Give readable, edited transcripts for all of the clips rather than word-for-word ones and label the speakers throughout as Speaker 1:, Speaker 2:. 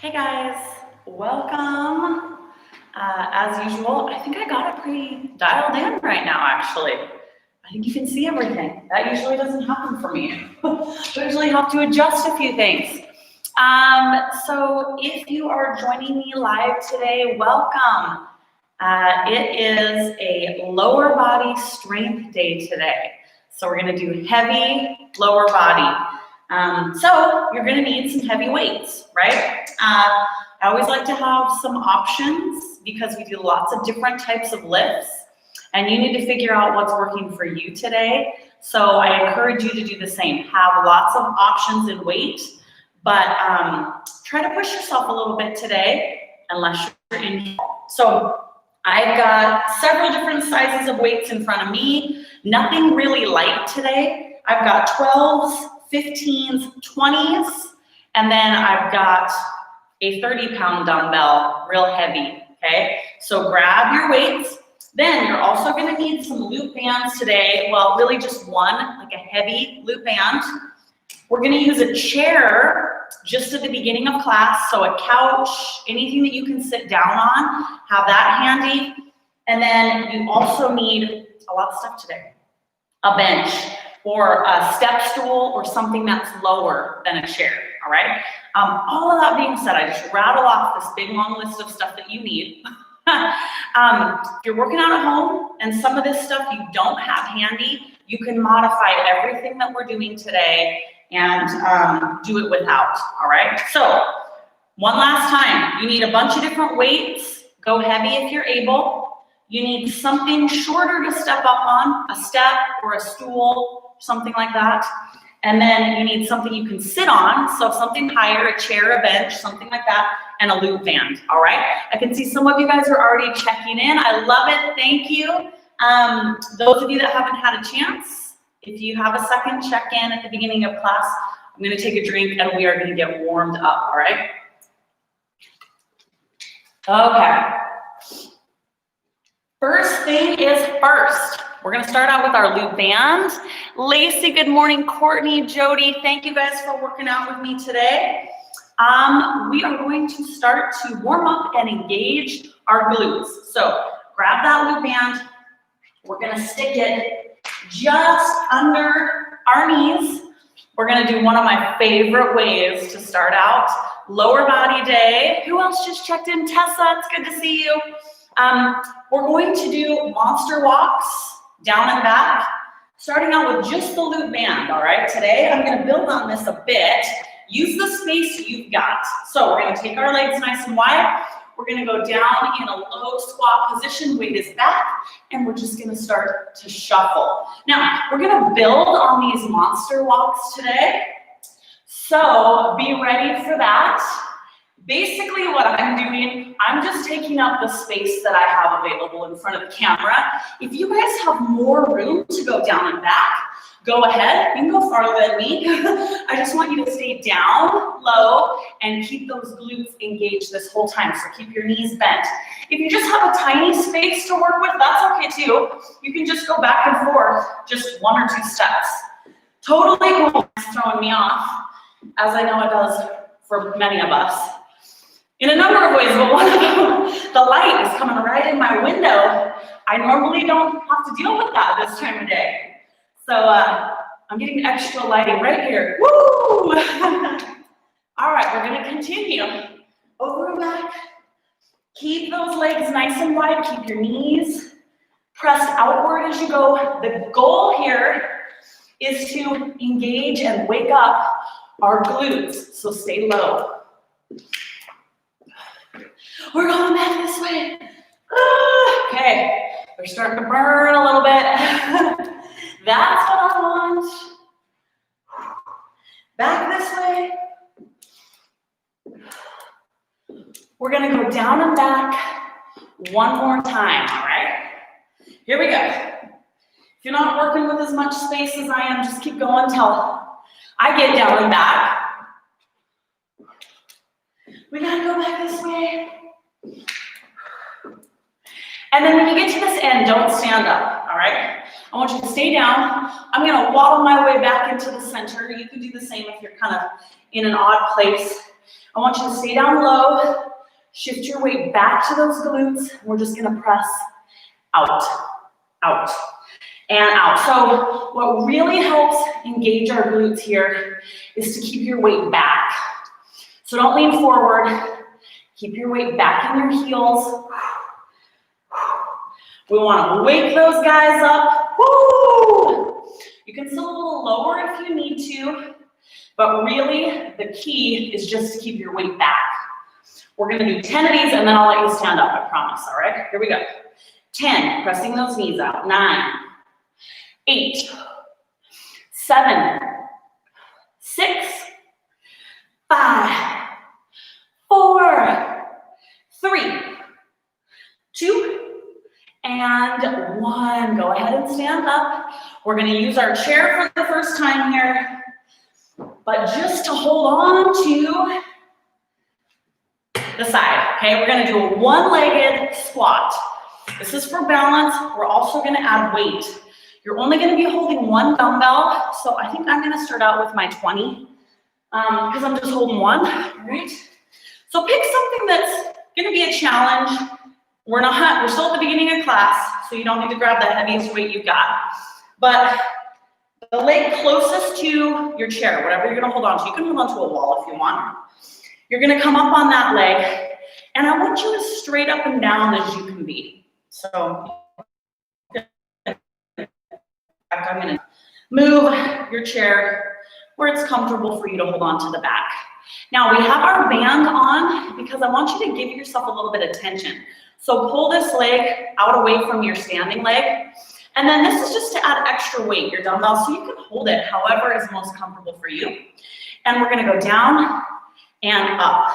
Speaker 1: Hey guys, welcome. As usual, I think I got it pretty dialed in right now, actually. I think you can see everything. That usually doesn't happen for me. I usually have to adjust a few things. So if you are joining me live today, welcome. It is a lower body strength day today. So we're gonna do heavy lower body. So you're gonna need some heavy weights, right? I always like to have some options because we do lots of different types of lifts and you need to figure out what's working for you today. So I encourage you to do the same. Have lots of options in weight, but try to push yourself a little bit today unless you're in. So I've got several different sizes of weights in front of me. Nothing really light today. I've got 12s, 15s, 20s, and then I've got a 30-pound dumbbell, real heavy, okay? So grab your weights. Then you're also gonna need some loop bands today. Well, really just one, like a heavy loop band. We're gonna use a chair just at the beginning of class, so a couch, anything that you can sit down on, have that handy. And then you also need a lot of stuff today. A bench or a step stool or something that's lower than a chair, all right? All of that being said, I just rattle off this big long list of stuff that you need. If you're working out at home and some of this stuff you don't have handy, you can modify everything that we're doing today and do it without, all right? So one last time, you need a bunch of different weights. Go heavy if you're able. You need something shorter to step up on, a step or a stool, something like that. And then you need something you can sit on, so something higher, a chair, a bench, something like that, and a loop band, all right? I can see some of you guys are already checking in. I love it, thank you. Those of you that haven't had a chance, if you have a second, check in at the beginning of class. I'm gonna take a drink and we are gonna get warmed up, all right? Okay. First thing is first. We're gonna start out with our loop band. Lacey, good morning. Courtney, Jody, thank you guys for working out with me today. We are going to start to warm up and engage our glutes. So grab that loop band. We're gonna stick it just under our knees. We're gonna do one of my favorite ways to start out. Lower body day. Who else just checked in? Tessa, it's good to see you. We're going to do monster walks down and back, starting out with just the loop band, all right? Today, I'm gonna build on this a bit. Use the space you've got. So we're gonna take our legs nice and wide. We're gonna go down in a low squat position, weight is back, and we're just gonna start to shuffle. Now, we're gonna build on these monster walks today. So be ready for that. Basically what I'm doing, I'm just taking up the space that I have available in front of the camera. If you guys have more room to go down and back, go ahead, you can go farther than me. I just want you to stay down low and keep those glutes engaged this whole time, so keep your knees bent. If you just have a tiny space to work with, that's okay too. You can just go back and forth, just 1 or 2 steps. Totally cool. It's throwing me off, as I know it does for many of us. In a number of ways, but one of them, the light is coming right in my window. I normally don't have to deal with that this time of day. So I'm getting extra lighting right here. Woo! All right, we're gonna continue. Over and back. Keep those legs nice and wide. Keep your knees pressed outward as you go. The goal here is to engage and wake up our glutes, so stay low. We're going back this way. Okay, we're starting to burn a little bit. That's what I want. Back this way. We're gonna go down and back one more time, all right? Here we go. If you're not working with as much space as I am, just keep going until I get down and back. We gotta go back this way. And then when you get to this end, don't stand up, all right? I want you to stay down. I'm gonna waddle my way back into the center. You can do the same if you're kind of in an odd place. I want you to stay down low, shift your weight back to those glutes. We're just gonna press out, out, and out. So what really helps engage our glutes here is to keep your weight back. So don't lean forward, keep your weight back in your heels. We wanna wake those guys up. Woo! You can still a little lower if you need to, but really the key is just to keep your weight back. We're gonna do 10 of these and then I'll let you stand up, I promise, all right? Here we go. 10, pressing those knees out. 9, 8, 7, 6, 5, 4, 3, 2, and 1. Go ahead and stand up. We're gonna use our chair for the first time here, but just to hold on to the side, okay? We're gonna do a one-legged squat. This is for balance. We're also gonna add weight. You're only gonna be holding one dumbbell, so I think I'm gonna start out with my 20, because I'm just holding one, all right? So pick something that's gonna be a challenge. We're still at the beginning of class, so you don't need to grab the heaviest weight you've got. But the leg closest to your chair, whatever you're gonna hold on to, you can hold on to a wall if you want. You're gonna come up on that leg, and I want you as straight up and down as you can be. So I'm gonna move your chair where it's comfortable for you to hold on to the back. Now we have our band on because I want you to give yourself a little bit of tension. So pull this leg out away from your standing leg. And then this is just to add extra weight, your dumbbell, so you can hold it however is most comfortable for you. And we're gonna go down and up.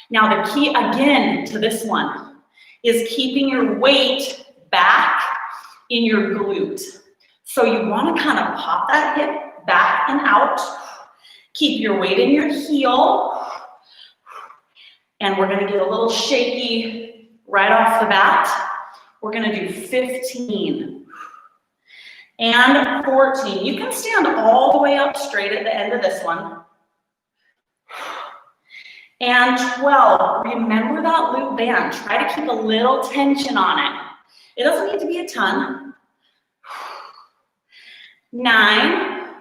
Speaker 1: Now the key again to this one is keeping your weight back in your glute. So you wanna kind of pop that hip back and out. Keep your weight in your heel. And we're gonna get a little shaky right off the bat. We're gonna do 15 and 14. You can stand all the way up straight at the end of this one. And 12, remember that loop band. Try to keep a little tension on it. It doesn't need to be a ton. 9,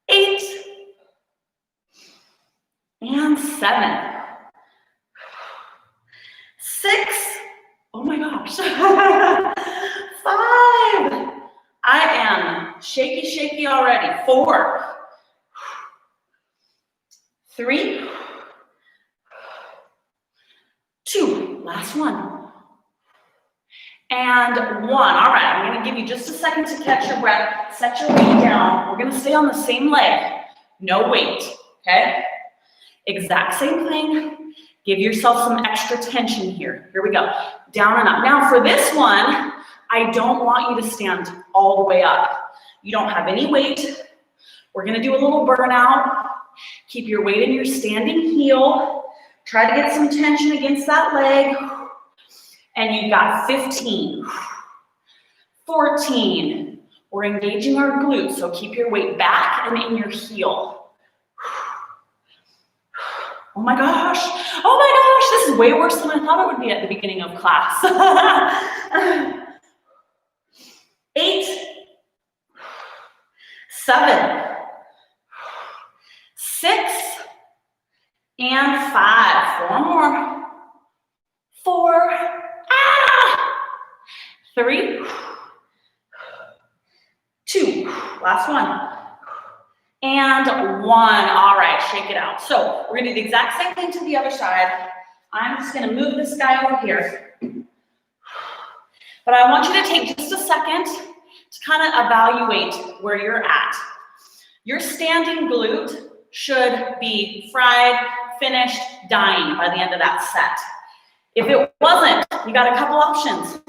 Speaker 1: 8, and 7. 6, oh my gosh, 5. I am shaky already. 4, 3, 2, last one, and 1. All right, I'm gonna give you just a second to catch your breath, set your weight down. We're gonna stay on the same leg, no weight, okay? Exact same thing. Give yourself some extra tension here. Here we go, down and up. Now for this one, I don't want you to stand all the way up. You don't have any weight. We're gonna do a little burnout. Keep your weight in your standing heel. Try to get some tension against that leg. And you've got 15, 14. We're engaging our glutes, so keep your weight back and in your heel. Oh my gosh, this is way worse than I thought it would be at the beginning of class. 8, 7, 6, and 5. 4 more. 4, 3, 2, last one. And 1, all right, shake it out. So we're gonna do the exact same thing to the other side. I'm just gonna move this guy over here. But I want you to take just a second to kind of evaluate where you're at. Your standing glute should be fried, finished, dying by the end of that set. If it wasn't, you got a couple options.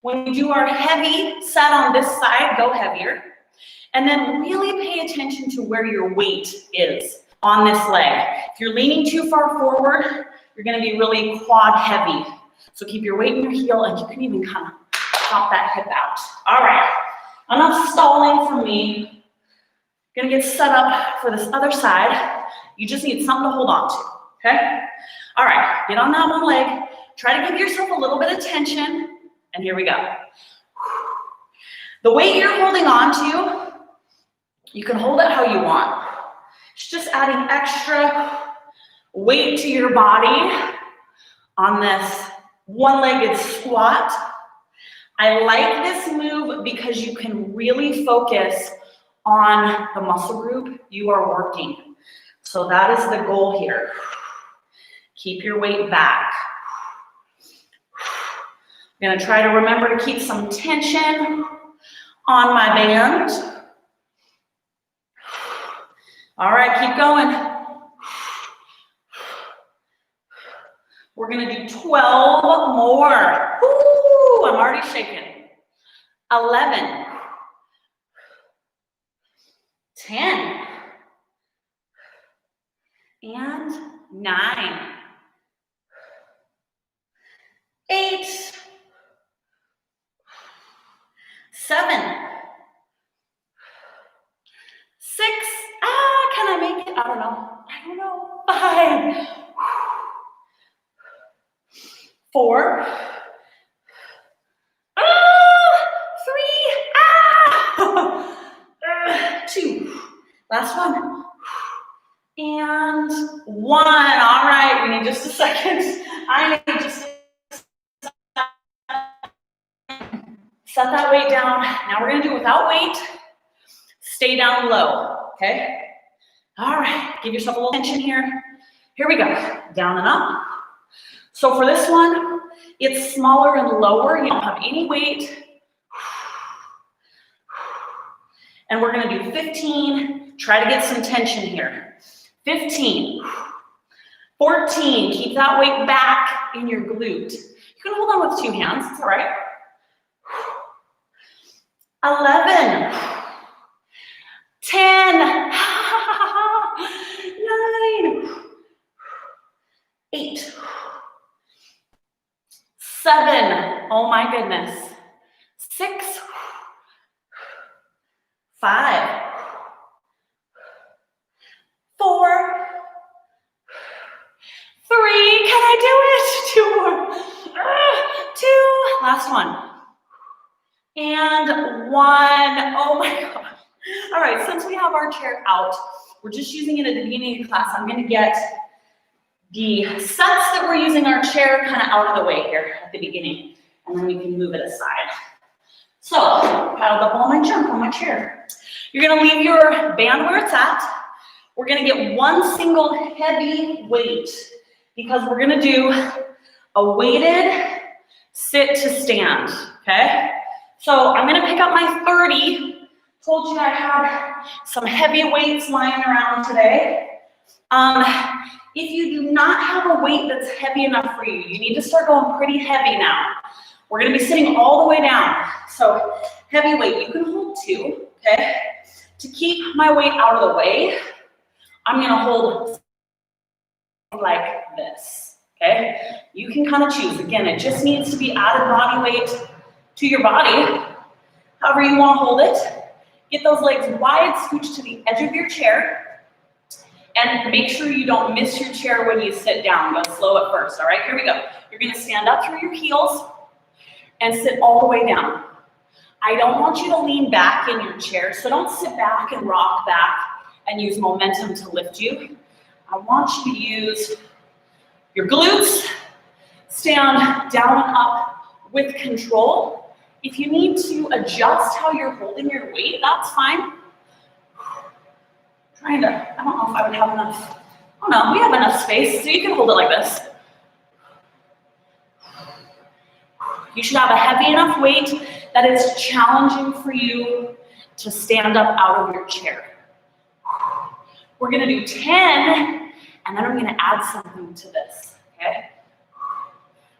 Speaker 1: When we do our heavy set on this side, go heavier. And then really pay attention to where your weight is on this leg. If you're leaning too far forward, you're gonna be really quad heavy. So keep your weight in your heel, and you can even kind of pop that hip out. All right, enough stalling for me. You're gonna get set up for this other side. You just need something to hold on to, okay? All right, get on that one leg. Try to give yourself a little bit of tension, and here we go. The weight you're holding on to, you can hold it how you want. It's just adding extra weight to your body on this one-legged squat. I like this move because you can really focus on the muscle group you are working. So that is the goal here. Keep your weight back. I'm gonna try to remember to keep some tension on my band. All right, keep going. We're gonna do 12 more. Woo, I'm already shaking. 11, 10, and 9, 8, 7, 6, can I make it? I don't know. 5, 4, 3, 2, last one, and 1. All right, we need just a second. I need just set that weight down. Now we're gonna do it without weight. Stay down low, okay? All right, give yourself a little tension here. Here we go, down and up. So for this one, it's smaller and lower. You don't have any weight. And we're gonna do 15. Try to get some tension here. 15, 14, keep that weight back in your glute. You can hold on with 2 hands, it's all right. 11, 10, 9, 8, 7, oh my goodness, 6, 5, 4, 3, can I do it? 2 more, 2, last one, and 1, oh my God. All right, since we have our chair out, we're just using it at the beginning of class. I'm gonna get the sets that we're using our chair kind of out of the way here at the beginning, and then we can move it aside. So, piled up all my junk on my chair. You're gonna leave your band where it's at. We're gonna get one single heavy weight because we're gonna do a weighted sit to stand, okay? So I'm gonna pick up my 30. Told you I had some heavy weights lying around today. If you do not have a weight that's heavy enough for you, you need to start going pretty heavy now. We're gonna be sitting all the way down. So heavy weight, you can hold 2, okay? To keep my weight out of the way, I'm gonna hold like this, okay? You can kind of choose. Again, it just needs to be added body weight to your body, however you wanna hold it. Get those legs wide, scooch to the edge of your chair, and make sure you don't miss your chair when you sit down. Go slow at first, all right? Here we go. You're gonna stand up through your heels and sit all the way down. I don't want you to lean back in your chair, so don't sit back and rock back and use momentum to lift you. I want you to use your glutes, stand down and up with control. If you need to adjust how you're holding your weight, that's fine. I don't know if I would have enough. Oh no, we have enough space, so you can hold it like this. You should have a heavy enough weight that is challenging for you to stand up out of your chair. We're gonna do 10, and then I'm gonna add something to this, okay?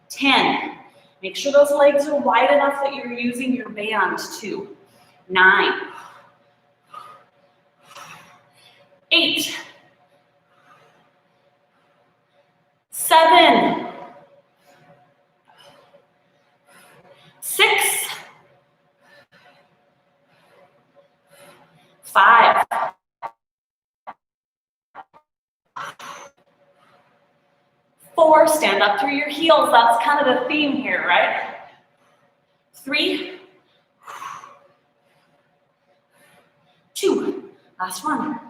Speaker 1: 10. Make sure those legs are wide enough that you're using your band too. 9, 8, 7, 6, 5, stand up through your heels. That's kind of the theme here, right? 3, 2, last one.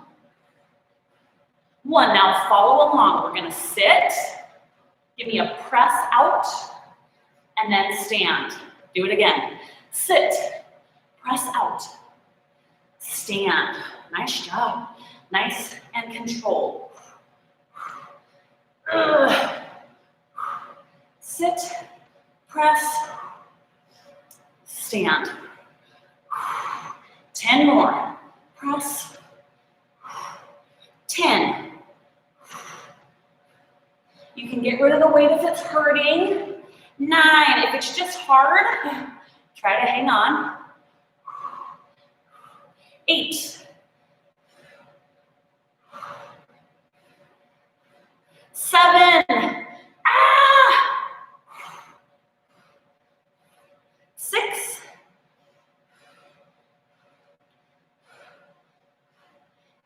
Speaker 1: 1, now follow along. We're gonna sit, give me a press out, and then stand. Do it again. Sit, press out, stand. Nice job. Nice and controlled. Sit, press, stand. 10 more. Press. 10. You can get rid of the weight if it's hurting. 9. If it's just hard, try to hang on. 8. 7. 6.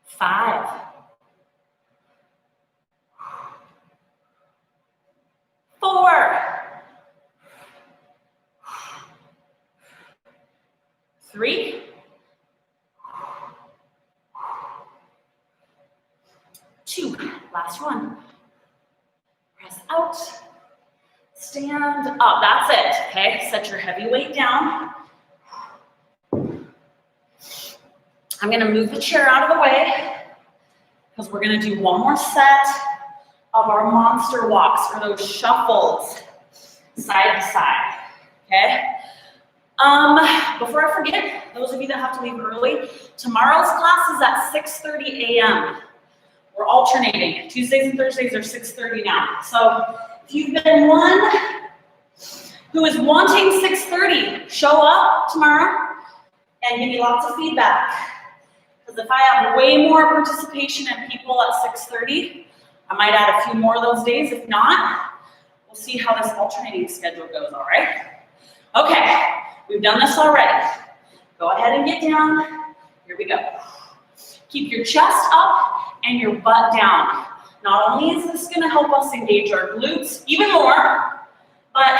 Speaker 1: 5. 4. 3. 2. Last one. Press out. Stand up. That's it. Okay. Set your heavy weight down. I'm going to move the chair out of the way because we're going to do one more set of our monster walks, or those shuffles, side to side. Okay. Before I forget, those of you that have to leave early, tomorrow's class is at 6:30 a.m. We're alternating. Tuesdays and Thursdays are 6:30 now. So if you've been one who is wanting 6:30, show up tomorrow and give me lots of feedback. Because if I have way more participation and people at 6:30, I might add a few more of those days. If not, we'll see how this alternating schedule goes, all right? Okay, we've done this already. Go ahead and get down. Here we go. Keep your chest up and your butt down. Not only is this gonna help us engage our glutes even more, but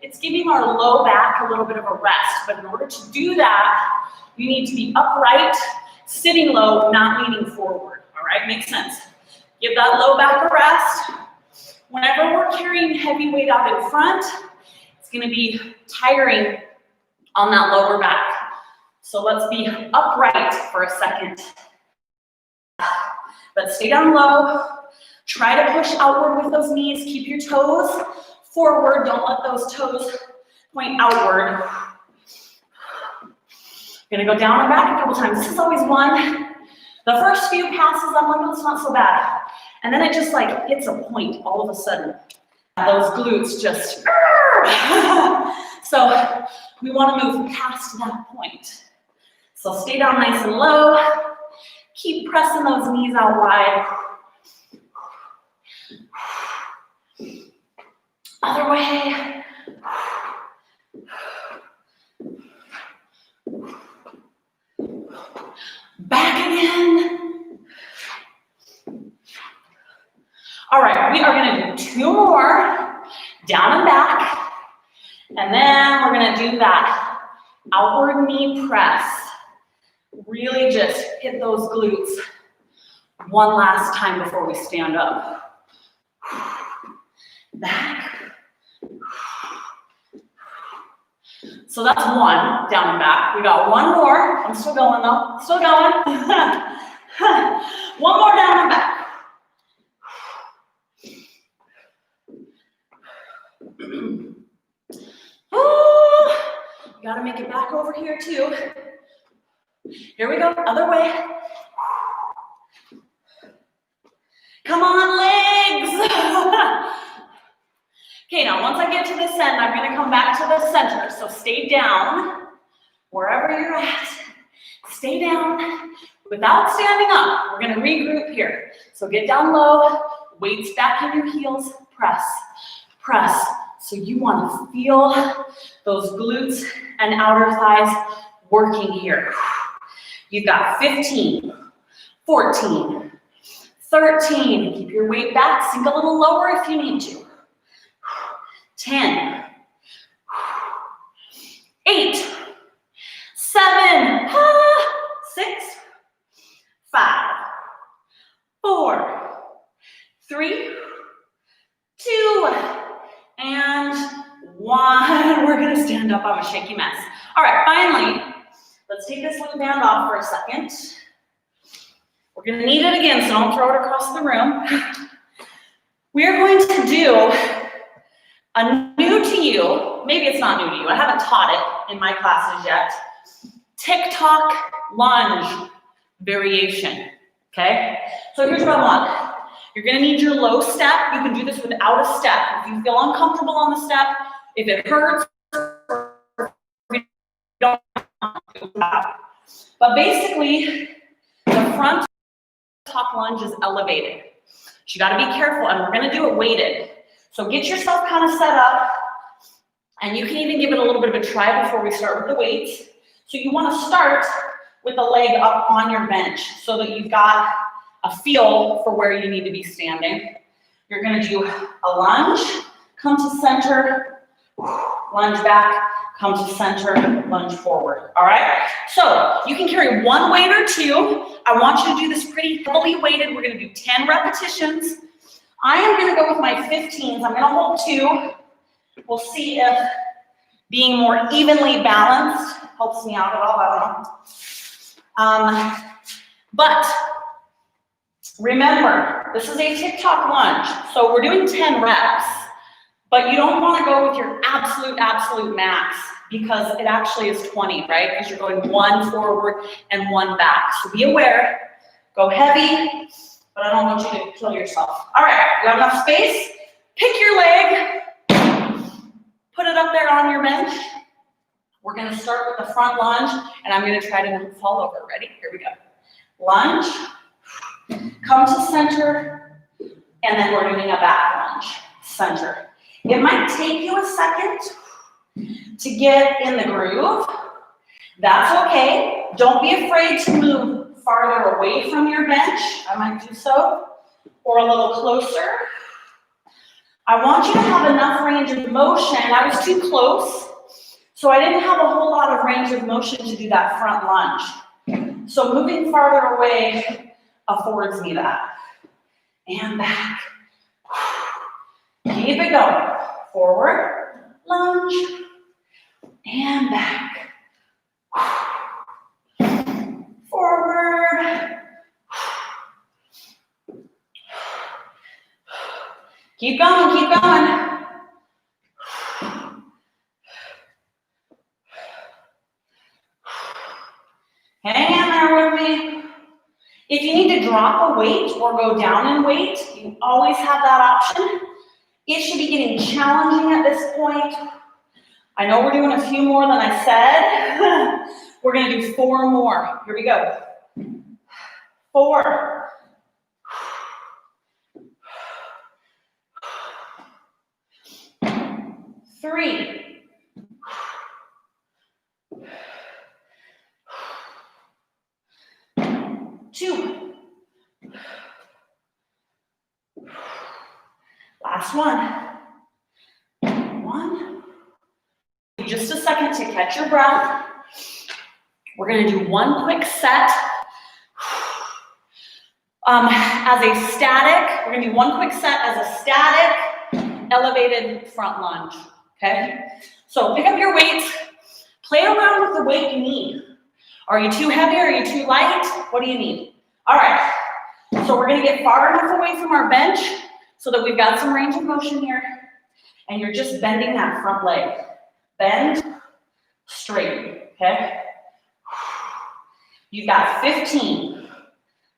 Speaker 1: it's giving our low back a little bit of a rest. But in order to do that, you need to be upright, sitting low, not leaning forward, all right? Makes sense. Give that low back a rest. Whenever we're carrying heavy weight out in front, it's gonna be tiring on that lower back. So let's be upright for a second. But stay down low. Try to push outward with those knees. Keep your toes forward. Don't let those toes point outward. Gonna go down and back a couple times. This is always one. The first few passes, I'm like, oh, it's not so bad. And then it just like hits a point all of a sudden. Those glutes just, so we wanna move past that point. So stay down nice and low. Keep pressing those knees out wide. Other way. Back again. All right, we are gonna do 2 more, down and back, and then we're gonna do that outward knee press. Really just hit those glutes one last time before we stand up. Back. So that's 1, down and back. We got 1 more. I'm still going though. Still going. 1 more down and back. You gotta make it back over here too. Here we go, other way. Come on, legs. Okay, now once I get to this end, I'm gonna come back to the center. So stay down, wherever you're at. Stay down without standing up. We're gonna regroup here. So get down low, weights back in your heels, press, press. So you wanna feel those glutes and outer thighs working here. You've got 15, 14, 13. Keep your weight back, sink a little lower if you need to. 10, 8, 7, 6, 5, 4, 3, 2, and 1. We're gonna stand up. I'm a shaky mess. All right, finally, let's take this little band off for a second. We're gonna need it again, so don't throw it across the room. We are going to do a new to you, maybe it's not new to you, I haven't taught it in my classes yet, TikTok lunge variation, okay? So here's what I want. You're gonna need your low step. You can do this without a step. If you feel uncomfortable on the step, if it hurts, you don't have. But basically, the front TikTok lunge is elevated. So you gotta be careful, and we're gonna do it weighted. So get yourself kind of set up, and you can even give it a little bit of a try before we start with the weights. So you wanna start with the leg up on your bench so that you've got a feel for where you need to be standing. You're gonna do a lunge, come to center, lunge back, come to center, lunge forward, all right? So you can carry one weight or two. I want you to do this pretty heavily weighted. We're gonna do 10 repetitions. I am gonna go with my 15s. I'm gonna hold 2. We'll see if being more evenly balanced helps me out at all, I don't know. But remember, this is a TikTok lunge, so we're doing 10 reps, but you don't wanna go with your absolute max because it actually is 20, right? Because you're going 1 forward and 1 back. So be aware, go heavy, but I don't want you to kill yourself. All right, you have enough space? Pick your leg, put it up there on your bench. We're gonna start with the front lunge, and I'm gonna try to fall over. Ready? Here we go. Lunge, come to center, and then we're doing a back lunge, center. It might take you a second to get in the groove. That's okay. Don't be afraid to move farther away from your bench. I might do so, or a little closer. I want you to have enough range of motion. I was too close, so I didn't have a whole lot of range of motion to do that front lunge. So moving farther away affords me that. And back. Keep it going. Forward, lunge, and back. Forward. Keep going, keep going. Hang in there with me. If you need to drop a weight or go down in weight, you always have that option. It should be getting challenging at this point. I know we're doing a few more than I said. We're gonna do 4 more. Here we go. 4. 3. 2. Last one. 1. Just a second to catch your breath. We're gonna do 1 quick set. As a static, we're gonna do 1 quick set as a static, elevated front lunge, okay? So pick up your weights, play around with the weight you need. Are you too heavy, are you too light? What do you need? All right, so we're gonna get far enough away from our bench so that we've got some range of motion here, and you're just bending that front leg. Bend, straighten, okay? You've got 15.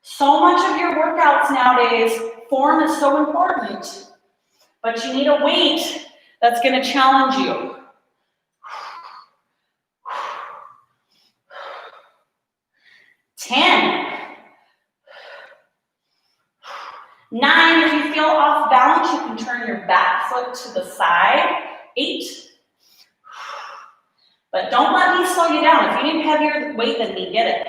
Speaker 1: So much of your workouts nowadays, form is so important, but you need a weight that's gonna challenge you. 10. 9, if you feel off balance, you can turn your back foot to the side. 8. But don't let me slow you down. If you need heavier weight than me, get it.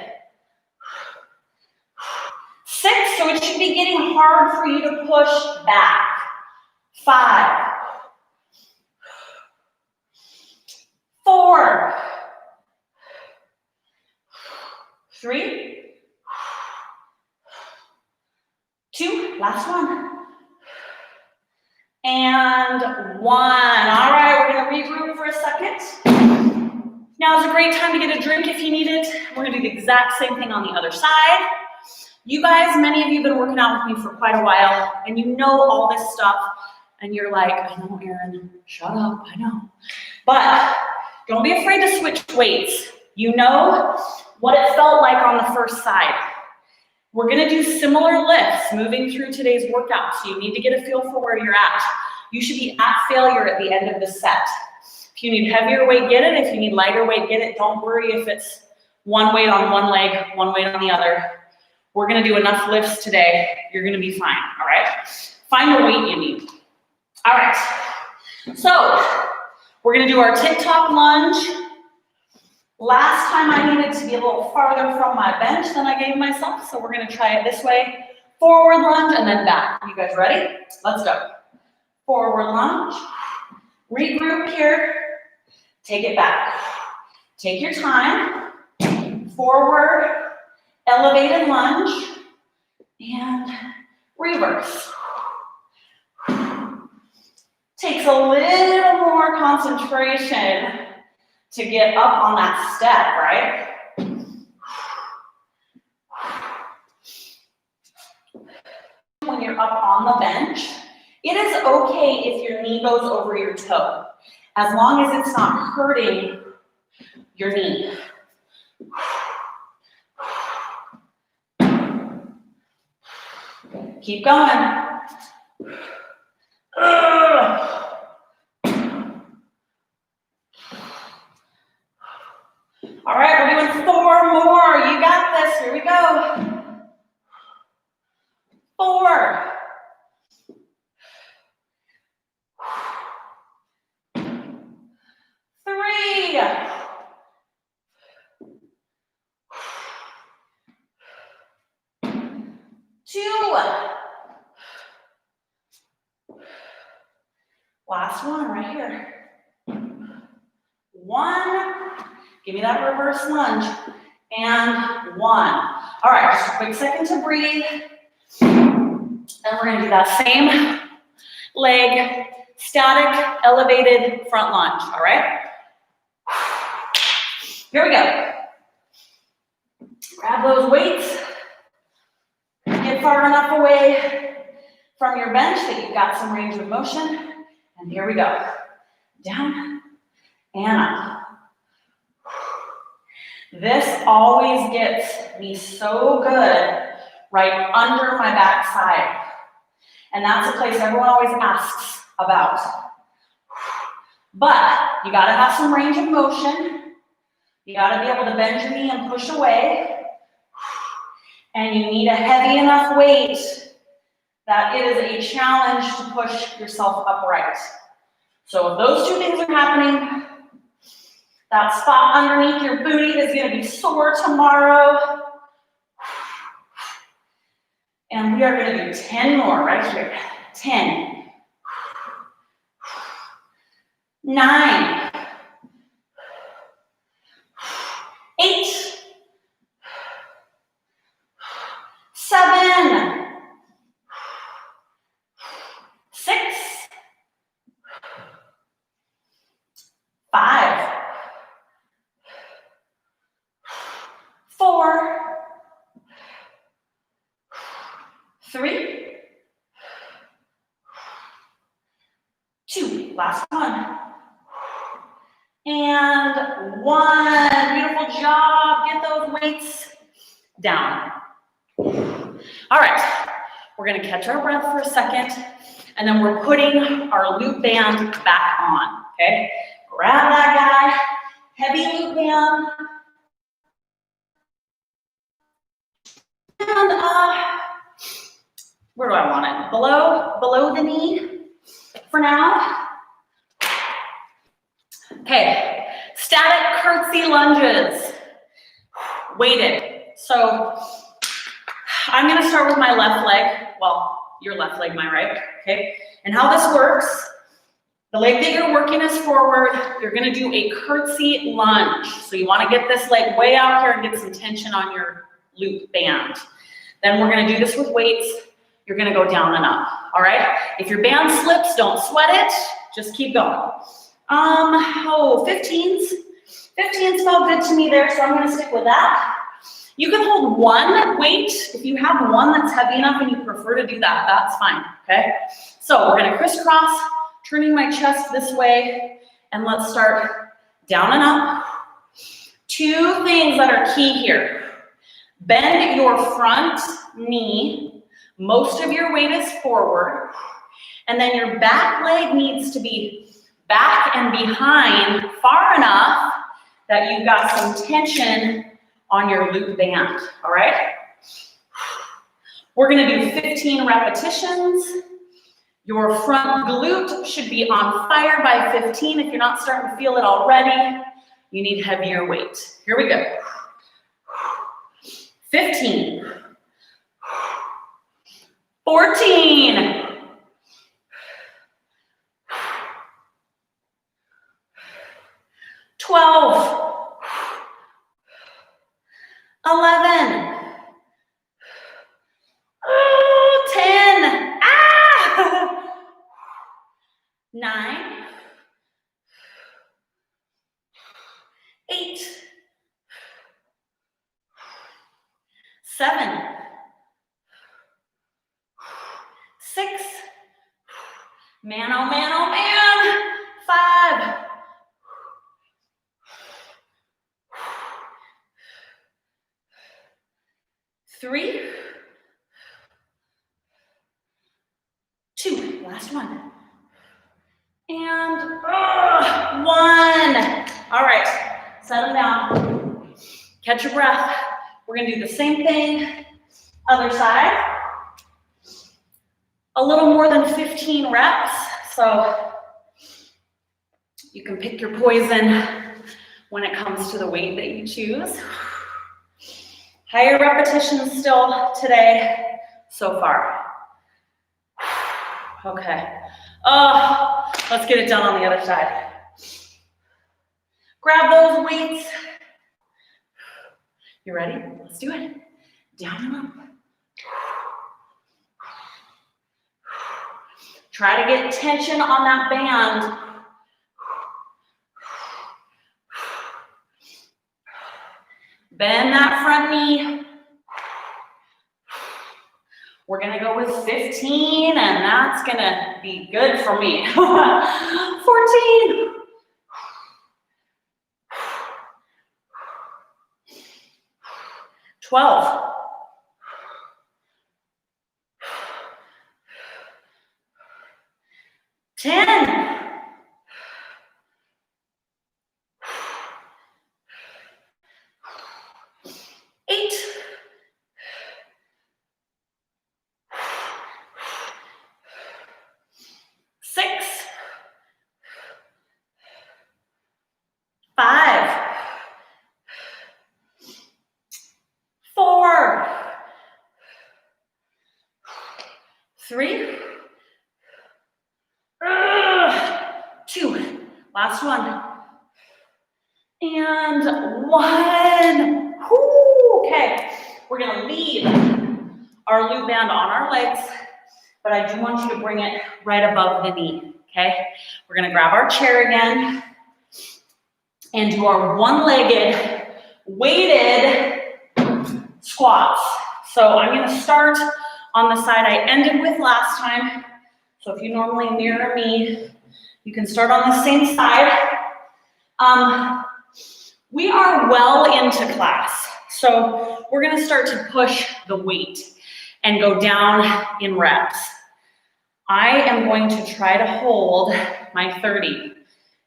Speaker 1: 6, so it should be getting hard for you to push back. 5. 4, 3, 2, last one. And 1. All right, we're gonna regroup for a second. Now is a great time to get a drink if you need it. We're gonna do the exact same thing on the other side. You guys, many of you have been working out with me for quite a while, and you know all this stuff, and you're like, I know, Erin, shut up, I know. But don't be afraid to switch weights. You know what it felt like on the first side. We're gonna do similar lifts moving through today's workout, so you need to get a feel for where you're at. You should be at failure at the end of the set. If you need heavier weight, get it. If you need lighter weight, get it. Don't worry if it's one weight on one leg, one weight on the other. We're gonna do enough lifts today. You're gonna be fine, all right? Find the weight you need. All right, so we're gonna do our tick-tock lunge. Last time I needed to be a little farther from my bench than I gave myself, so we're gonna try it this way. Forward lunge and then back. You guys ready? Let's go. Forward lunge. Regroup here. Take it back. Take your time. Forward, elevated lunge, and reverse. Takes a little more concentration to get up on that step, right? When you're up on the bench, it is okay if your knee goes over your toe, as long as it's not hurting your knee. Keep going. All right, we're doing 4 more. You got this. Here we go. 4. 3. 2. Last one right here. 1. Give me that reverse lunge. And 1. All right, just a quick second to breathe. And we're gonna do that same leg, static, elevated front lunge, all right? Here we go. Grab those weights. Get far enough away from your bench that you've got some range of motion. And here we go. Down and up. This always gets me so good right under my backside. And that's a place everyone always asks about. But you gotta have some range of motion. You gotta be able to bend your knee and push away. And you need a heavy enough weight that it is a challenge to push yourself upright. So if those two things are happening, that spot underneath your booty is going to be sore tomorrow. And we are going to do 10 more right here. 10. 9. 8. 7. 6. 5. 4. 3. 2. Last one. And 1. Beautiful job. Get those weights down. All right. We're going to catch our breath for a second, and then we're putting our loop band back on, okay? Grab that guy, heavy loop band. And where do I want it? Below the knee for now. Okay, static curtsy lunges, weighted. So I'm gonna start with my left leg. Well, your left leg, my right, okay? And how this works, The leg that you're working is forward. You're gonna do a curtsy lunge. So you wanna get this leg way out here and get some tension on your loop band. Then we're gonna do this with weights. You're gonna go down and up, all right? If your band slips, don't sweat it, just keep going. 15s. 15s felt good to me there, so I'm gonna stick with that. You can hold one weight. If you have one that's heavy enough and you prefer to do that, that's fine, okay? So we're gonna crisscross, turning my chest this way, and let's start down and up. Two things that are key here. Bend your front knee. Most of your weight is forward. And then your back leg needs to be back and behind far enough that you've got some tension on your loop band, all right? We're gonna do 15 repetitions. Your front glute should be on fire by 15. If you're not starting to feel it already, you need heavier weight. Here we go. 15. 14. 12. 11. 10. 9. 8. 7. 6. Man, oh man, oh man. 5. 3. 2. Last one. And 1. All right, set them down. Catch your breath. We're gonna do the same thing, other side. A little more than 15 reps, so you can pick your poison when it comes to the weight that you choose. Higher repetitions still today so far. Okay. Oh, let's get it done on the other side. Grab those weights. You ready? Let's do it. Down and up. Try to get tension on that band. Bend that front knee. We're gonna go with 15, and that's gonna be good for me. 14. 12. 10. 8. 6. 5. 4. 3. 2. Last one. And 1. Whoo, okay, we're gonna leave our loop band on our legs, but I do want you to bring it right above the knee, okay? We're gonna grab our chair again and do our one-legged weighted squats. So I'm gonna start on the side I ended with last time. So if you normally mirror me, you can start on the same side. We are well into class, so we're gonna start to push the weight and go down in reps. I am going to try to hold my 30,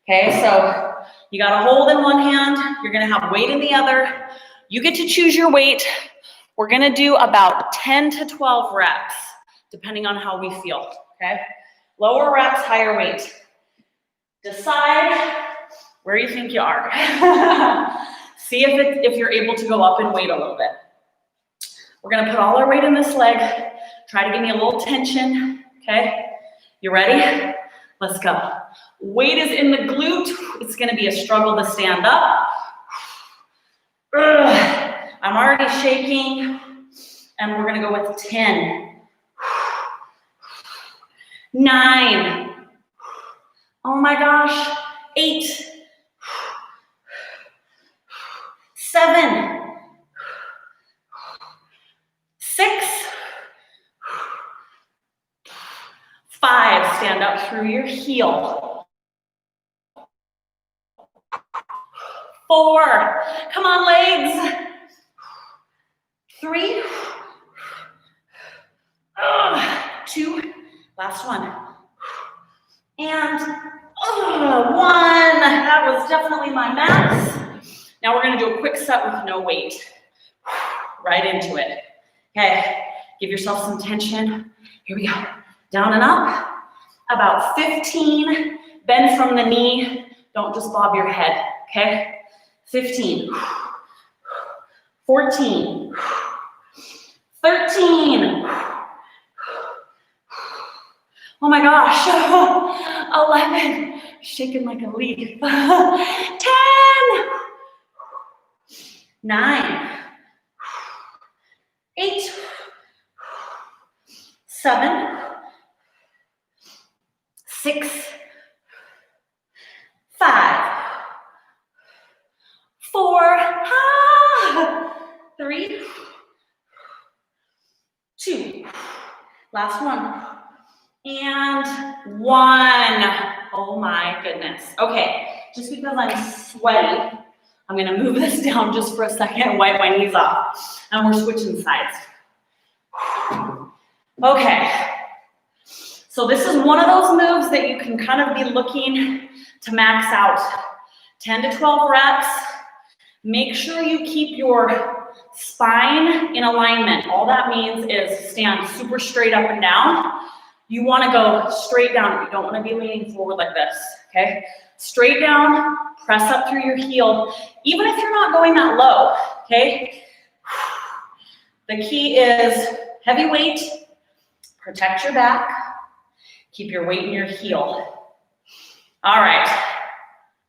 Speaker 1: okay? So you got to hold in one hand, you're gonna have weight in the other. You get to choose your weight. We're gonna do about 10 to 12 reps, depending on how we feel, okay? Lower reps, higher weight. Decide where you think you are. See if you're able to go up in weight a little bit. We're gonna put all our weight in this leg. Try to give me a little tension, okay? You ready? Let's go. Weight is in the glute. It's gonna be a struggle to stand up. I'm already shaking, and we're gonna go with 10, 9, oh my gosh, 8, 7, 6, 5, stand up through your heel. 4, come on legs. 3, 2, last one. And 1, that was definitely my max. Now we're gonna do a quick set with no weight. Right into it. Okay, give yourself some tension. Here we go. Down and up. About 15, bend from the knee. Don't just bob your head, okay? 15, 14, 13, oh my gosh, 11, shaking like a leaf, 10, 9, 8, 7, 6, 5, 4, 3, 2, last one, and 1. Oh my goodness. Okay, just because I'm sweaty, I'm gonna move this down just for a second, wipe my knees off, and we're switching sides. Okay, so this is one of those moves that you can kind of be looking to max out. 10 to 12 reps. Make sure you keep your spine in alignment. All that means is stand super straight up and down. You want to go straight down. You don't want to be leaning forward like this, okay? Straight down, press up through your heel, even if you're not going that low, okay? The key is heavy weight, protect your back, keep your weight in your heel. All right,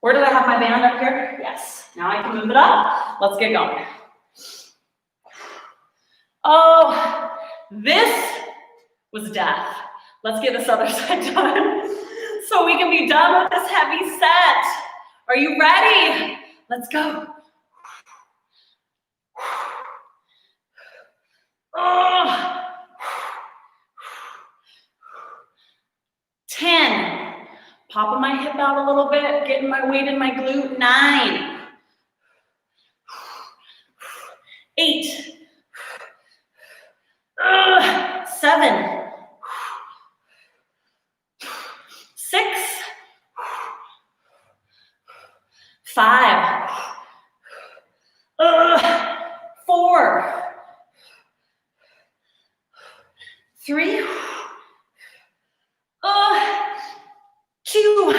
Speaker 1: where did I have my band up here? Yes, now I can move it up. Let's get going. Oh, this was death. Let's get this other side done so we can be done with this heavy set. Are you ready? Let's go. Oh. 10. Popping my hip out a little bit, getting my weight in my glute. 9. 8. 7. 6. 5. 4. 3. 2.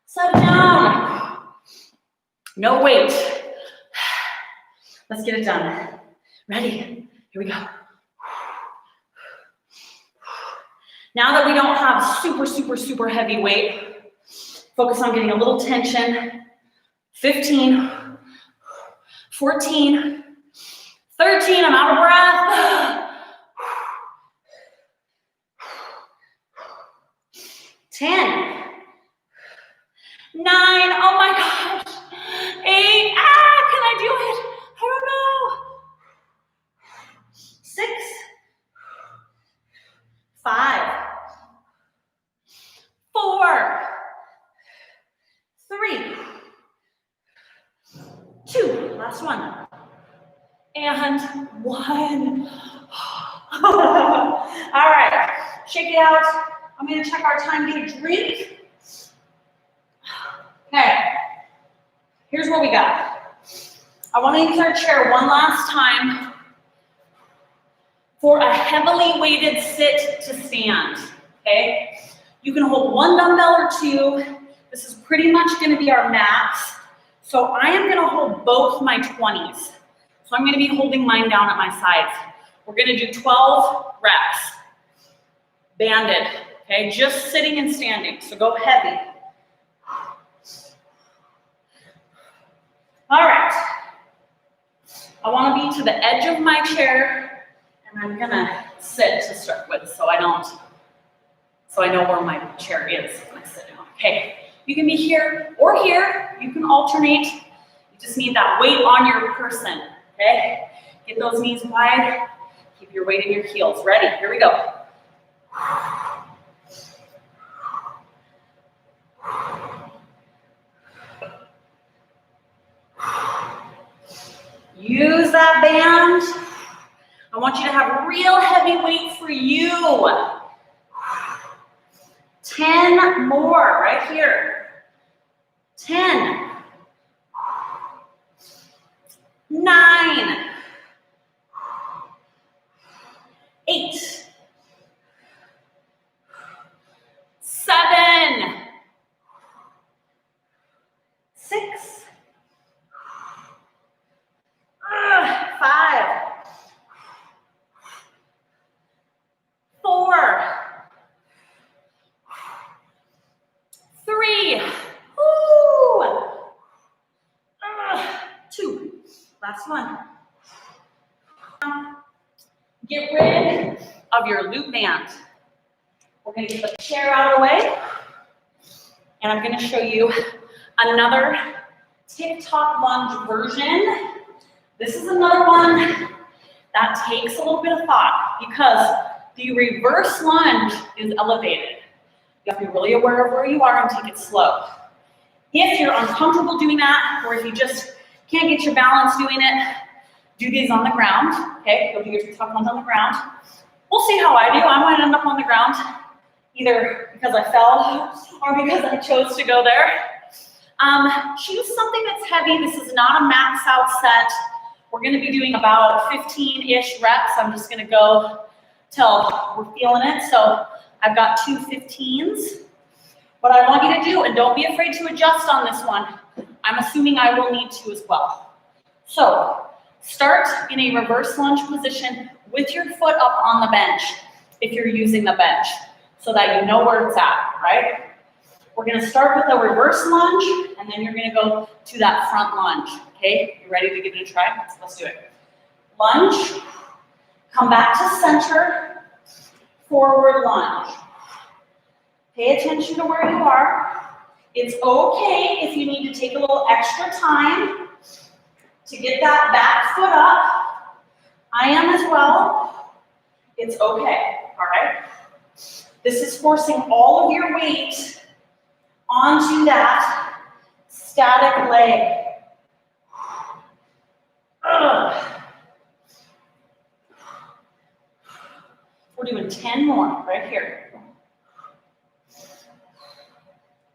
Speaker 1: Set down. No weight. Let's get it done. Ready? Here we go. Now that we don't have super heavy weight, focus on getting a little tension. 15, 14, 13, I'm out of breath. 10, 9, oh my gosh. 8, can I do it? I don't know. 6, 5, 4, 3, 2, last one, and 1. All right, shake it out. I'm gonna check our time, get a drink. Okay, here's what we got. I wanna use our chair one last time for a heavily weighted sit to stand, okay? You can hold 1 dumbbell or 2. This is pretty much gonna be our max. So I am gonna hold both my 20s. So I'm gonna be holding mine down at my sides. We're gonna do 12 reps, banded. okay? Just sitting and standing, so go heavy. All right. I want to be to the edge of my chair, and I'm gonna sit to start with, so I know where my chair is when I sit down. Okay, you can be here or here. You can alternate. You just need that weight on your person. Okay, get those knees wide. Keep your weight in your heels. Ready? Here we go. Use that band. I want you to have real heavy weight for you. 10 more right here. 10. 9. 8. 7. 6. 5. 4. 3. 2. Last one. Get rid of your loop band. We're going to get the chair out of the way, and I'm going to show you another TikTok lunge version. This is another one that takes a little bit of thought because the reverse lunge is elevated. You have to be really aware of where you are and take it slow. If you're uncomfortable doing that, or if you just can't get your balance doing it, do these on the ground, okay? You'll do your TikTok lunge on the ground. We'll see how I do. I might end up on the ground, either because I fell or because I chose to go there. Choose something that's heavy. This is not a max out set. We're gonna be doing about 15-ish reps. I'm just gonna go till we're feeling it. So I've got 2 15s. What I want you to do, and don't be afraid to adjust on this one, I'm assuming I will need to as well. So start in a reverse lunge position with your foot up on the bench if you're using the bench so that you know where it's at, right? We're gonna start with a reverse lunge, and then you're gonna go to that front lunge, okay? You ready to give it a try? Let's do it. Lunge, come back to center, forward lunge. Pay attention to where you are. It's okay if you need to take a little extra time to get that back foot up. I am as well. It's okay, all right? This is forcing all of your weight onto that static leg. We're doing 10 more right here.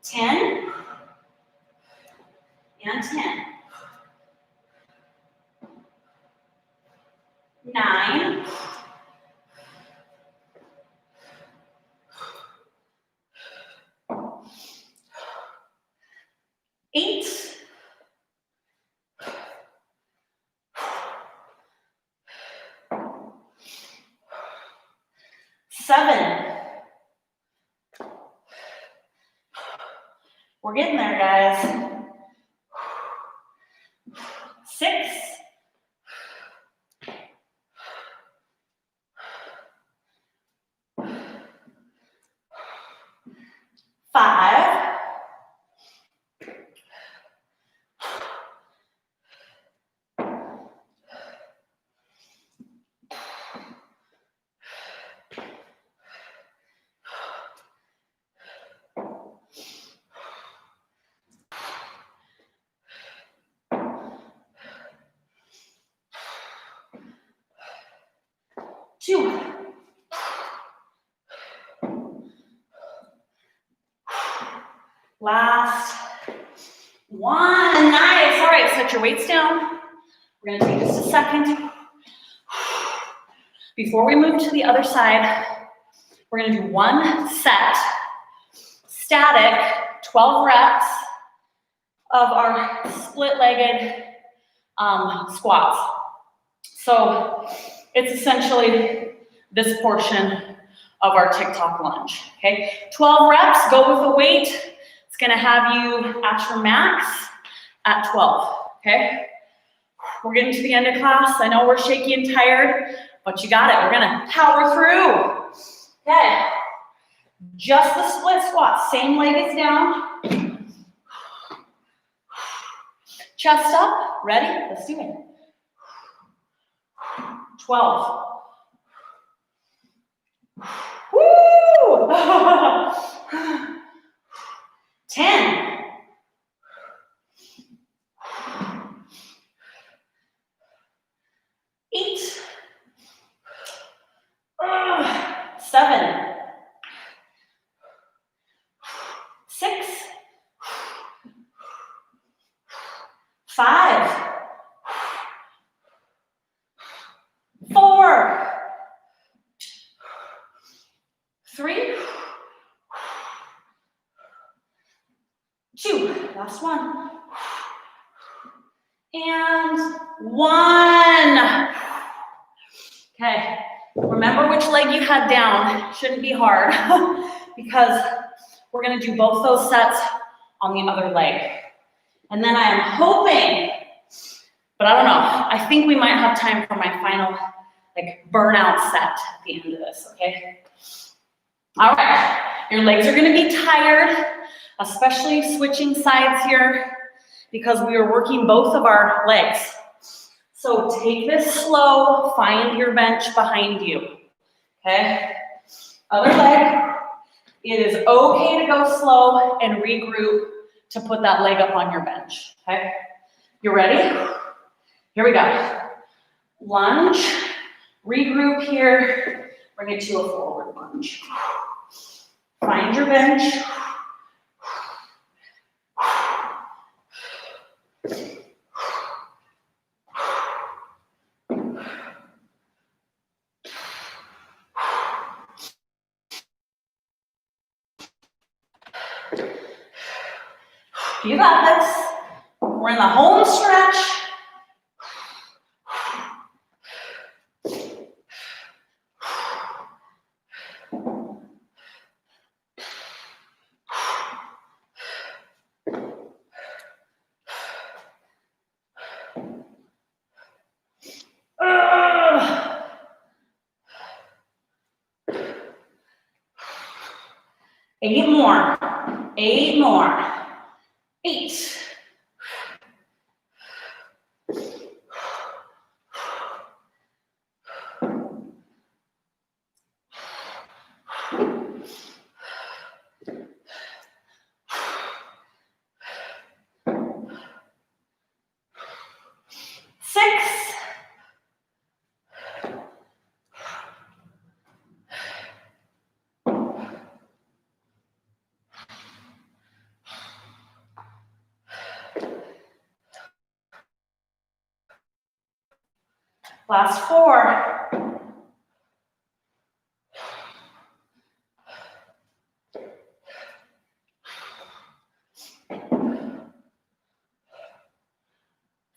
Speaker 1: 10 and 10. 9. 8. 7. We're getting there, guys. 6. 5. 2. Last one. Nice. All right, set your weights down. We're gonna take just a second. Before we move to the other side, we're gonna do one set, static, 12 reps of our split-legged squats. So it's essentially this portion of our TikTok lunge, okay? 12 reps, go with the weight. It's gonna have you at your max at 12, okay? We're getting to the end of class. I know we're shaky and tired, but you got it. We're gonna power through. Okay, just the split squat. Same leg is down. Chest up, ready? Let's do it. 12. Woo! 10. 8. 7. 6. 5. 4. 3. 2. Last one. And 1. Okay. Remember which leg you had down. Shouldn't be hard because we're going to do both those sets on the other leg. And then I am hoping, but I don't know, I think we might have time for my final burnout set at the end of this, okay? All right, your legs are gonna be tired, especially switching sides here because we are working both of our legs. So take this slow, find your bench behind you, okay? Other leg, it is okay to go slow and regroup to put that leg up on your bench, okay? You ready? Here we go. Lunge, regroup here, bring it to a forward lunge. Find your bench. You got this. We're in the home stretch. Eight more. 8 more. 8. 6. 4.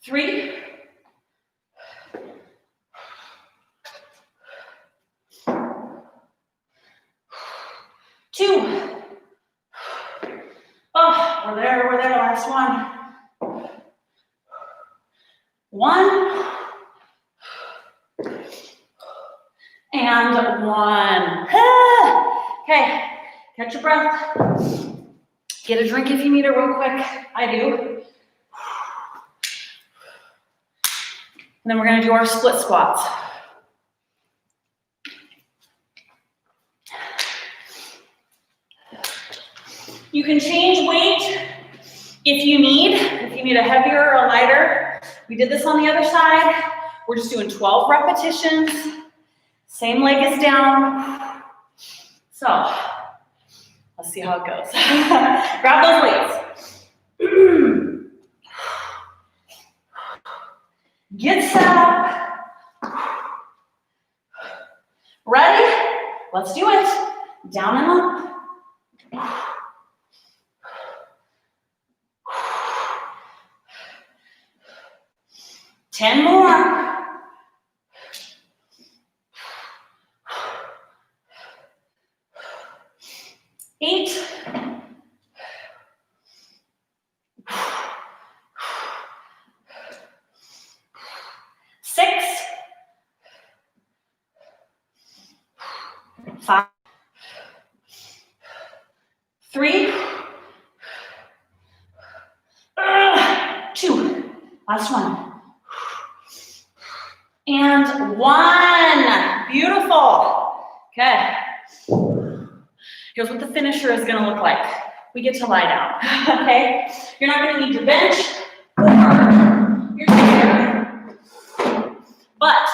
Speaker 1: 3. 2. Oh, we're there, last one. 1. And 1. Okay, catch your breath. Get a drink if you need it real quick. I do. And then we're gonna do our split squats. You can change weight if you need a heavier or a lighter. We did this on the other side. We're just doing 12 repetitions. Same leg is down. So, let's see how it goes. Grab those weights. Get set up. Ready? Let's do it. Down and up. 10 more. 5, 3, 2, last one. And 1, beautiful. Okay. Here's what the finisher is gonna look like. We get to lie down, okay? You're not gonna need your bench or your chair, but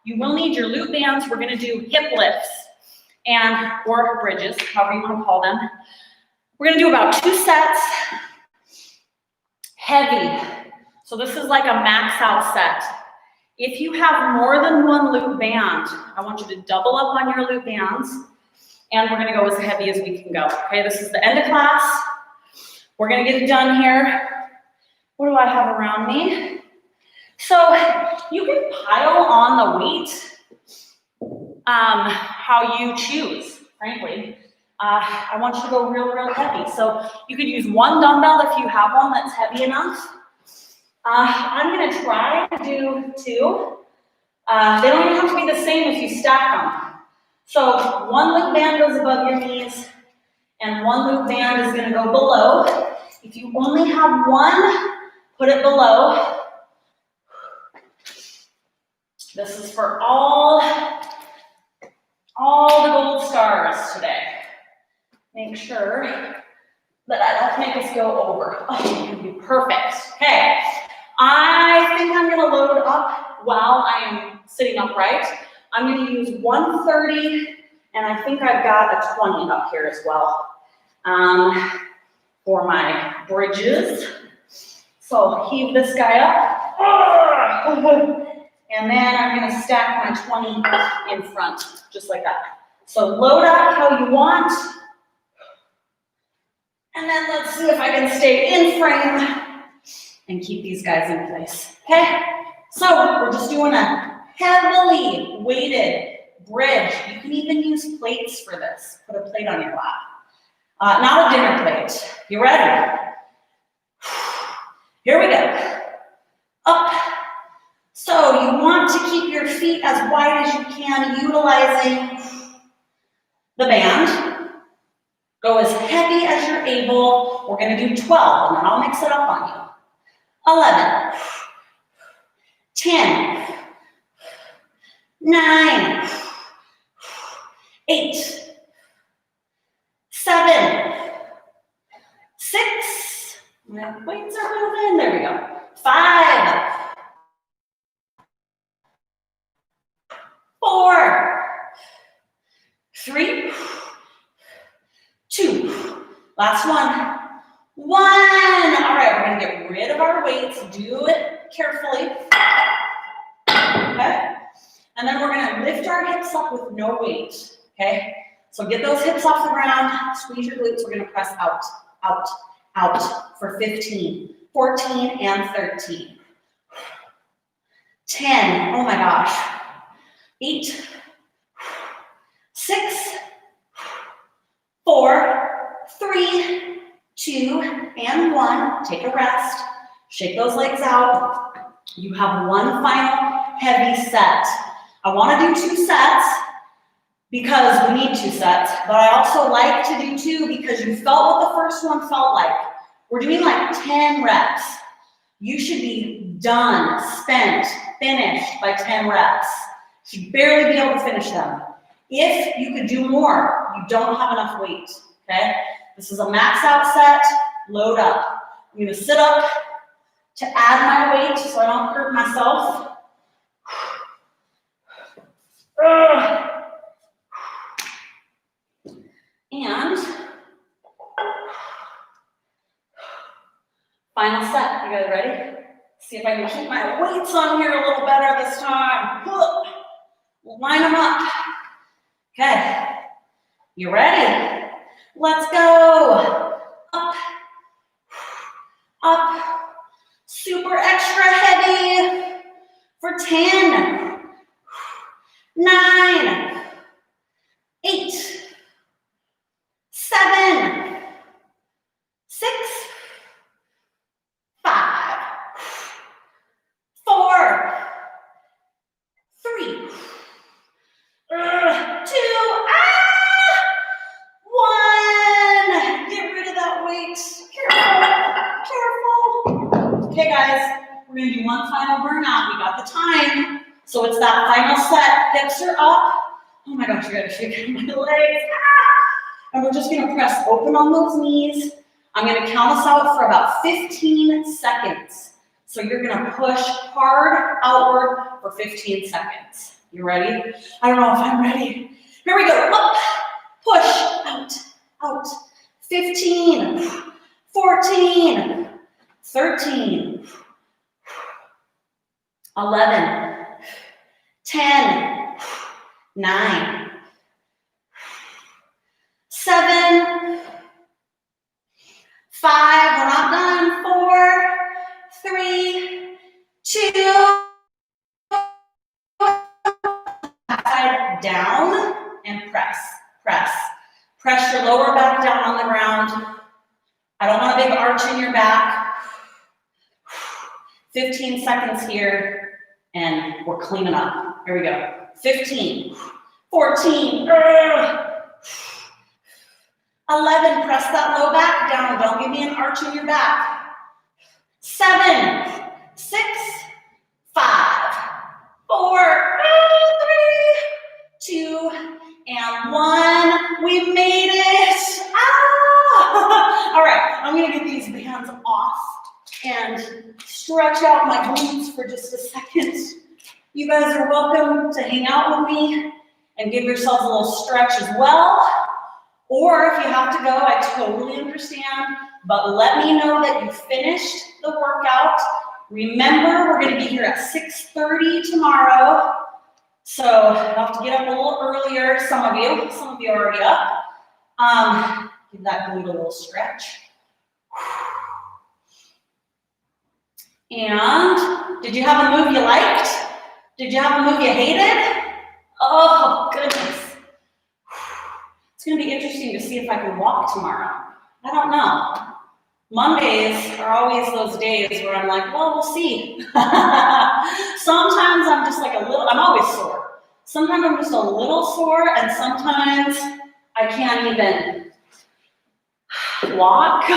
Speaker 1: you will need your loop bands. We're gonna do hip lifts or bridges, however you wanna call them. We're gonna do about 2 sets, heavy. So this is like a max out set. If you have more than 1 loop band, I want you to double up on your loop bands, and we're gonna go as heavy as we can go. Okay, this is the end of class. We're gonna get it done here. What do I have around me? So you can pile on the weight how you choose, frankly. I want you to go real, real heavy. So you could use 1 dumbbell if you have one that's heavy enough. I'm gonna try to do 2. They don't even have to be the same if you stack them. So 1 loop band goes above your knees, and 1 loop band is gonna go below. If you only have 1, put it below. This is for all the gold stars today. Make sure that I don't make us go over. Oh, you're gonna be perfect. Okay, I think I'm gonna load up while I am sitting upright. I'm gonna use 130, and I think I've got a 20 up here as well for my bridges. So heave this guy up, and then I'm gonna stack my 20 in front, just like that. So load up how you want, and then let's see if I can stay in frame and keep these guys in place, okay? So we're just doing a heavily weighted bridge. You can even use plates for this. Put a plate on your lap. Not a dinner plate. You ready? Here we go. Up. So you want to keep your feet as wide as you can, utilizing the band. Go as heavy as you're able. We're gonna do 12, and then I'll mix it up on you. 11, 10, 9, 8, 7, 6, my weights are moving, there we go. 5, 4, 3, 2, last one. 1. All right, we're gonna get rid of our weights. Do it carefully. Okay? And then we're gonna lift our hips up with no weight. Okay? So get those hips off the ground, squeeze your glutes. We're gonna press out, out, out for 15, 14, and 13. 10, oh my gosh. 8, 6, 4, 3, 2, and 1. Take a rest. Shake those legs out. You have 1 final heavy set. I want to do 2 sets because we need 2 sets, but I also like to do 2 because you felt what the first one felt like. We're doing like 10 reps. You should be done, spent, finished by 10 reps. You should barely be able to finish them. If you could do more, you don't have enough weight, okay? This is a max out set, load up. I'm gonna sit up to add my weight so I don't hurt myself. And final set. You guys ready? See if I can keep my weights on here a little better this time. Line them up. Okay. You ready? Let's go. Up. Up. Super extra heavy for 10, 9, 8, 7, 6, 5, 4, 3, 2, So it's that final set, hips are up. Oh my gosh, I gotta shake my legs. And we're just gonna press open on those knees. I'm gonna count us out for about 15 seconds. So you're gonna push hard outward for 15 seconds. You ready? I don't know if I'm ready. Here we go, up, push, out. 15, 14, 13, 11, 10, 9, 7, 5, we're not done, 4, 3, 2, side down and press. Press your lower back down on the ground. I don't want a big arch in your back. 15 seconds here, and we're cleaning up. Here we go. 15, 14, 11, press that low back down. Don't give me an arch in your back. 7, 6, 5, 4, 3, 2, and 1. We made it. All right, I'm gonna get these bands off and stretch out my glutes for just a second. You guys are welcome to hang out with me and give yourselves a little stretch as well. Or if you have to go, I totally understand, but let me know that you finished the workout. Remember, we're gonna be here at 6:30 tomorrow. So you'll have to get up a little earlier, some of you are already up. Give that glute a little stretch. And did you have a move you liked? Did you have a move you hated? Oh, goodness. It's going to be interesting to see if I can walk tomorrow. I don't know. Mondays are always those days where I'm like, well, we'll see. Sometimes I'm just like I'm always sore. Sometimes I'm just a little sore, and sometimes I can't even walk.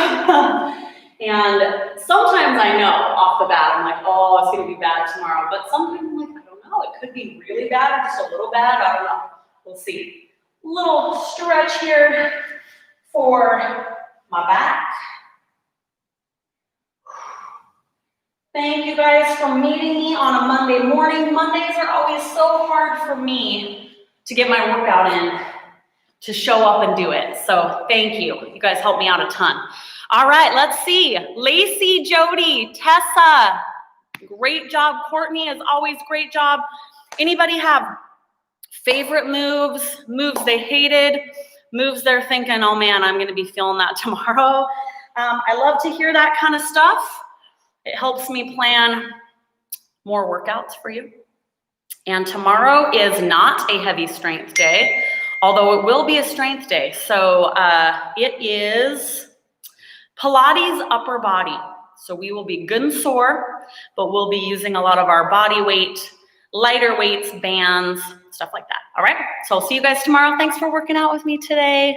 Speaker 1: And sometimes I know off the bat, I'm like, oh, it's going to be bad tomorrow. But sometimes I'm like, I don't know. It could be really bad or just a little bad. I don't know. We'll see. Little stretch here for my back. Thank you guys for meeting me on a Monday morning. Mondays are always so hard for me to get my workout in, to show up and do it. So thank you. You guys helped me out a ton. All right, let's see. Lacey, Jody, Tessa, great job. Courtney, as always, great job. Anybody have favorite moves, moves they hated, moves they're thinking, oh man, I'm gonna be feeling that tomorrow? I love to hear that kind of stuff. It helps me plan more workouts for you. And tomorrow is not a heavy strength day, although it will be a strength day. So it is Pilates upper body. So we will be good and sore, but we'll be using a lot of our body weight, lighter weights, bands, stuff like that. All right, so I'll see you guys tomorrow. Thanks for working out with me today.